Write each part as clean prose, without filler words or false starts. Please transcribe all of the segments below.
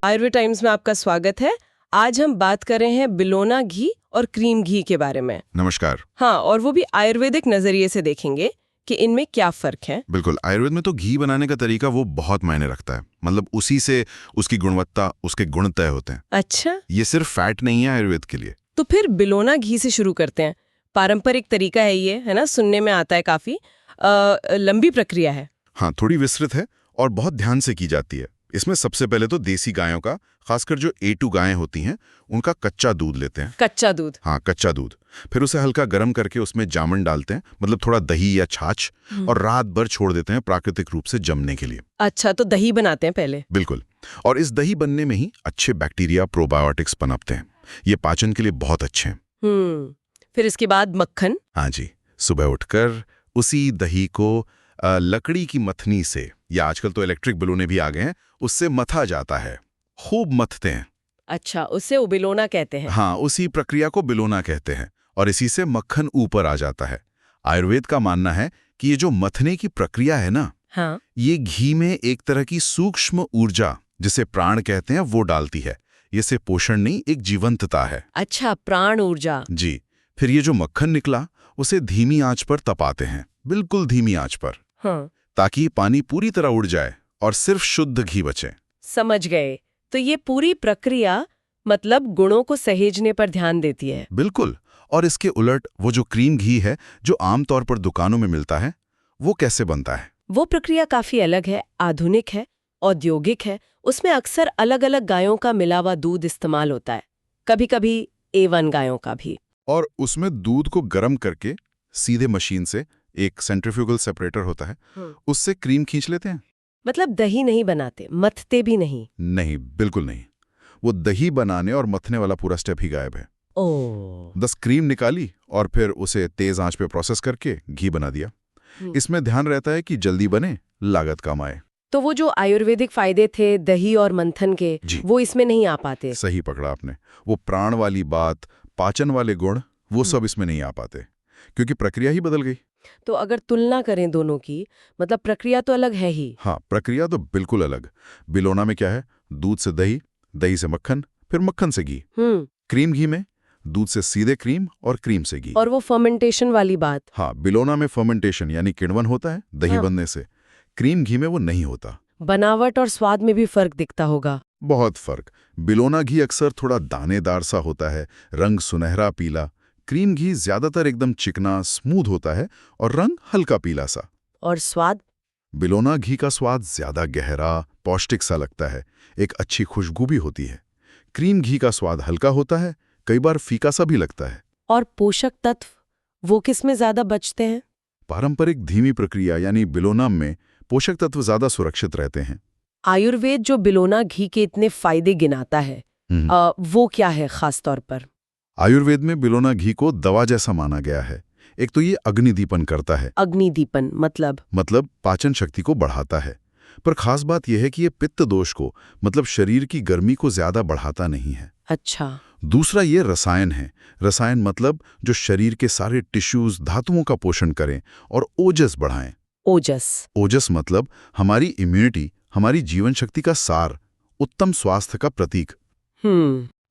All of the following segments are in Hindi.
आयुर्वेद टाइम्स में आपका स्वागत है। आज हम बात कर रहे हैं बिलोना घी और क्रीम घी के बारे में। नमस्कार। हाँ, और वो भी आयुर्वेदिक नजरिए से देखेंगे कि इनमें क्या फर्क है। बिल्कुल, आयुर्वेद में तो घी बनाने का तरीका वो बहुत मायने रखता है। मतलब उसी से उसकी गुणवत्ता, उसके गुण तय होते हैं। अच्छा, ये सिर्फ फैट नहीं है आयुर्वेद के लिए। तो फिर बिलोना घी से शुरू करते हैं। पारंपरिक तरीका है ये, है ना? सुनने में आता है काफी लंबी प्रक्रिया है। हाँ, थोड़ी विस्तृत है और बहुत ध्यान से की जाती है। इसमें सबसे पहले तो देसी गायों का, खासकर जो A2 गायें होती हैं, उनका कच्चा दूध लेते हैं। कच्चा दूध? हाँ, कच्चा दूध। फिर उसे हल्का गर्म करके उसमें जामन डालते हैं, मतलब थोड़ा दही या छाछ, और रात भर छोड़ देते हैं प्राकृतिक रूप से जमने के लिए। अच्छा, तो दही बनाते हैं पहले? बिल्कुल, और इस दही बनने में ही अच्छे बैक्टीरिया, प्रोबायोटिक्स पनपते हैं। ये पाचन के लिए बहुत अच्छे हैं। फिर इसके बाद मक्खन? हाँ जी, सुबह उठकर उसी दही को लकड़ी की मथनी से, या आजकल तो इलेक्ट्रिक बिलोने भी आ गए हैं, उससे मथा जाता है। खूब मथते हैं। अच्छा, उसे बिलोना कहते हैं। हाँ, उसी प्रक्रिया को बिलोना कहते हैं, और इसी से मक्खन ऊपर आ जाता है। आयुर्वेद का मानना है कि ये जो मथने की प्रक्रिया है ना, हाँ, ये घी में एक तरह की सूक्ष्म ऊर्जा, जिसे प्राण कहते हैं, वो डालती है। ये सिर्फ पोषण नहीं, एक जीवंतता है। अच्छा, प्राण ऊर्जा। जी। फिर ये जो मक्खन निकला, उसे धीमी आंच पर तपाते हैं, बिल्कुल धीमी आंच पर, हाँ, ताकि पानी पूरी तरह उड़ जाए और सिर्फ शुद्ध घी बचे। समझ गए। तो ये पूरी प्रक्रिया मतलब गुणों को सहेजने पर ध्यान देती है। बिल्कुल। और इसके उलट वो जो क्रीम घी है, जो आमतौर पर दुकानों में मिलता है, वो कैसे बनता है? वो प्रक्रिया काफी अलग है, आधुनिक है, औद्योगिक है। उसमें अक्सर अलग अलग गायों का मिला हुआ दूध इस्तेमाल होता है, कभी कभी A1 गायों का भी। और उसमें दूध को गर्म करके सीधे मशीन से, एक सेंट्रीफ्यूगल सेपरेटर होता है, उससे क्रीम खींच लेते हैं। मतलब दही नहीं बनाते, मथते भी नहीं? नहीं, बिल्कुल नहीं। वो दही बनाने और मथने वाला पूरा स्टेप ही गायब है। ओह। बस क्रीम निकाली और फिर उसे तेज आंच पे प्रोसेस करके घी बना दिया। इसमें ध्यान रहता है कि जल्दी बने, लागत कम आए। तो वो जो आयुर्वेदिक फायदे थे दही और मंथन के, वो इसमें नहीं आ पाते? सही पकड़ा आपने। वो प्राण वाली बात, पाचन वाले गुण, वो सब इसमें नहीं आ पाते, क्योंकि प्रक्रिया ही बदल गई। तो अगर तुलना करें दोनों की, मतलब प्रक्रिया तो अलग है ही। हाँ, प्रक्रिया तो बिल्कुल अलग। बिलोना में क्या है? दूध से दही, दही से मक्खन, फिर मक्खन से घी। क्रीम घी में दूध से सीधे क्रीम और क्रीम से घी। और वो फर्मेंटेशन वाली बात? हाँ, बिलोना में फर्मेंटेशन यानी किण्वन होता है दही बनने से। क्रीम घी में वो नहीं होता। बनावट और स्वाद में भी फर्क दिखता होगा? बहुत फर्क। बिलोना घी अक्सर थोड़ा दानेदार सा होता है, रंग सुनहरा पीला। क्रीम घी ज्यादातर एकदम चिकना, स्मूथ होता है और रंग हल्का पीला सा। और स्वाद? बिलोना घी का स्वाद ज्यादा गहरा, पौष्टिक सा लगता है। एक अच्छी खुशबू भी होती है। क्रीम घी का स्वाद हल्का होता है, कई बार फीका सा भी लगता है। और पोषक तत्व, वो किस में ज्यादा बचते हैं? पारंपरिक धीमी प्रक्रिया यानी बिलोना में पोषक तत्व ज्यादा सुरक्षित रहते हैं। आयुर्वेद जो बिलोना घी के इतने फायदे गिनाता है, वो क्या है खास तौर पर? आयुर्वेद में बिलोना घी को दवा जैसा माना गया है। एक तो ये अग्निदीपन करता है। अग्निदीपन मतलब पाचन शक्ति को बढ़ाता है। पर खास बात यह है कि ये पित्त दोष को, मतलब शरीर की गर्मी को ज्यादा बढ़ाता नहीं है। अच्छा। दूसरा ये रसायन है। रसायन मतलब जो शरीर के सारे टिश्यूज, धातुओं का पोषण करें और ओजस बढ़ाएं। ओजस मतलब हमारी इम्यूनिटी, हमारी जीवन शक्ति का सार, उत्तम स्वास्थ्य का प्रतीक।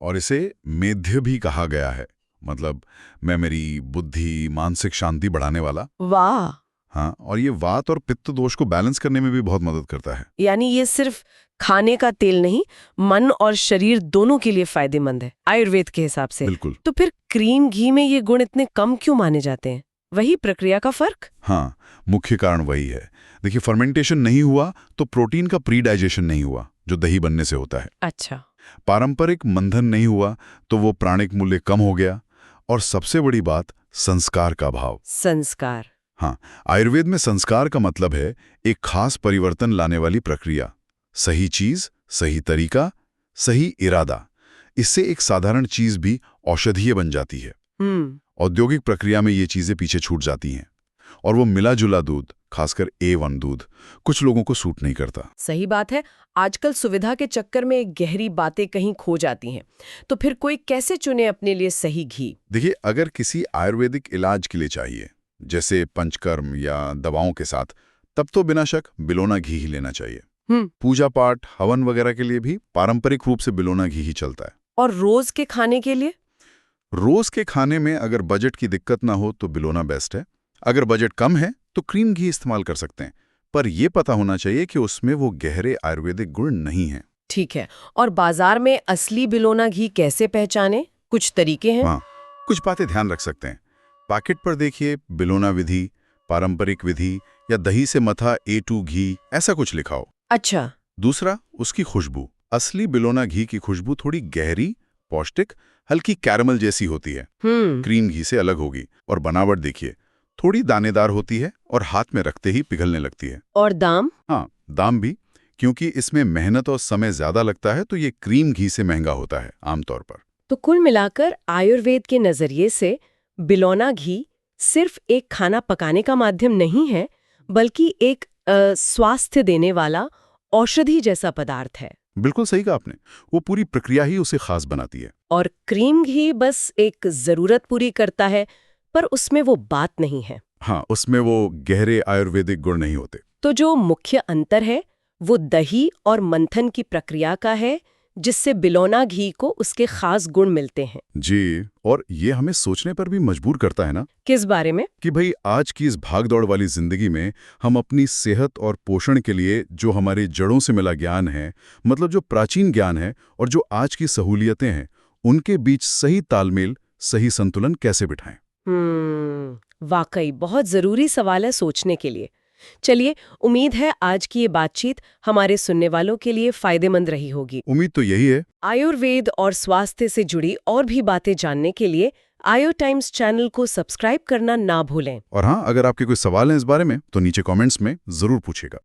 और इसे मेध्य भी कहा गया है, मतलब मेमोरी, बुद्धि, मानसिक शांति बढ़ाने वाला। वाह। हाँ, और ये वात और पित्त दोष को बैलेंस करने में भी बहुत मदद करता है। यानी ये सिर्फ खाने का तेल नहीं, मन और शरीर दोनों के लिए फायदेमंद है आयुर्वेद के हिसाब से। बिल्कुल। तो फिर क्रीम घी में ये गुण इतने कम क्यों माने जाते हैं? वही प्रक्रिया का फर्क? हाँ, मुख्य कारण वही है। देखिए, फर्मेंटेशन नहीं हुआ तो प्रोटीन का प्री डाइजेशन नहीं हुआ, जो दही बनने से होता है। अच्छा। पारंपरिक मंथन नहीं हुआ तो वो प्राणिक मूल्य कम हो गया। और सबसे बड़ी बात, संस्कार का भाव। संस्कार? हाँ, आयुर्वेद में संस्कार का मतलब है एक खास परिवर्तन लाने वाली प्रक्रिया। सही चीज, सही तरीका, सही इरादा। इससे एक साधारण चीज भी औषधीय बन जाती है। औद्योगिक प्रक्रिया में ये चीजें पीछे छूट जाती हैं, और वो मिला जुला दूध, खासकर A1 दूध, कुछ लोगों को सूट नहीं करता। सही बात है। आजकल सुविधा के चक्कर में गहरी बातें कहीं खो जाती हैं। तो फिर कोई कैसे चुने अपने लिए सही घी? देखिए, अगर किसी आयुर्वेदिक इलाज के लिए चाहिए, जैसे पंचकर्म या दवाओं के साथ, तब तो बिना शक बिलोना घी ही लेना चाहिए। पूजा पाठ, हवन वगैरह के लिए भी पारंपरिक रूप से बिलोना घी ही चलता है। और रोज के खाने के लिए? रोज के खाने में अगर बजट की दिक्कत ना हो तो बिलोना बेस्ट है। अगर बजट कम है तो क्रीम घी इस्तेमाल कर सकते हैं, पर यह पता होना चाहिए कि उसमें वो गहरे आयुर्वेदिक गुण नहीं हैं। ठीक है। और बाजार में असली बिलोना घी कैसे पहचाने? कुछ तरीके हैं? हाँ, कुछ बातें ध्यान रख सकते हैं। पैकेट पर देखिए बिलोना विधि, पारंपरिक विधि या दही से मथा A2 घी, ऐसा कुछ लिखा हो। अच्छा। दूसरा, उसकी खुशबू। असली बिलोना घी की खुशबू थोड़ी गहरी, पौष्टिक, हल्की कैरमल जैसी होती है। क्रीम घी से अलग होगी। और बनावट देखिए, थोड़ी दानेदार होती है और हाथ में रखते ही पिघलने लगती है। और दाम? हाँ, दाम भी, क्योंकि इसमें मेहनत और समय ज्यादा लगता है तो ये क्रीम घी से महंगा होता है आमतौर पर। तो कुल मिलाकर आयुर्वेद के नजरिए से बिलोना घी सिर्फ एक खाना पकाने का माध्यम नहीं है, बल्कि एक स्वास्थ्य देने वाला औषधि जैसा पदार्थ है। बिल्कुल सही कहा आपने। वो पूरी प्रक्रिया ही उसे खास बनाती है। और क्रीम घी बस एक जरूरत पूरी करता है, पर उसमें वो बात नहीं है। हाँ, उसमें वो गहरे आयुर्वेदिक गुण नहीं होते। तो जो मुख्य अंतर है वो दही और मंथन की प्रक्रिया का है, जिससे बिलोना घी को उसके खास गुण मिलते हैं। जी, और ये हमें सोचने पर भी मजबूर करता है ना। किस बारे में? कि भाई आज की इस भागदौड़ वाली जिंदगी में हम अपनी सेहत और पोषण के लिए जो हमारी जड़ों से मिला ज्ञान है, मतलब जो प्राचीन ज्ञान है, और जो आज की सहूलियतें हैं, उनके बीच सही तालमेल, सही संतुलन कैसे बिठाएं। वाकई बहुत जरूरी सवाल है सोचने के लिए। चलिए, उम्मीद है आज की ये बातचीत हमारे सुनने वालों के लिए फायदेमंद रही होगी। उम्मीद तो यही है। आयुर्वेद और स्वास्थ्य से जुड़ी और भी बातें जानने के लिए आयो टाइम्स चैनल को सब्सक्राइब करना ना भूलें। और हाँ, अगर आपके कोई सवाल हैं इस बारे में तो नीचे कमेंट्स में जरूर पूछिएगा।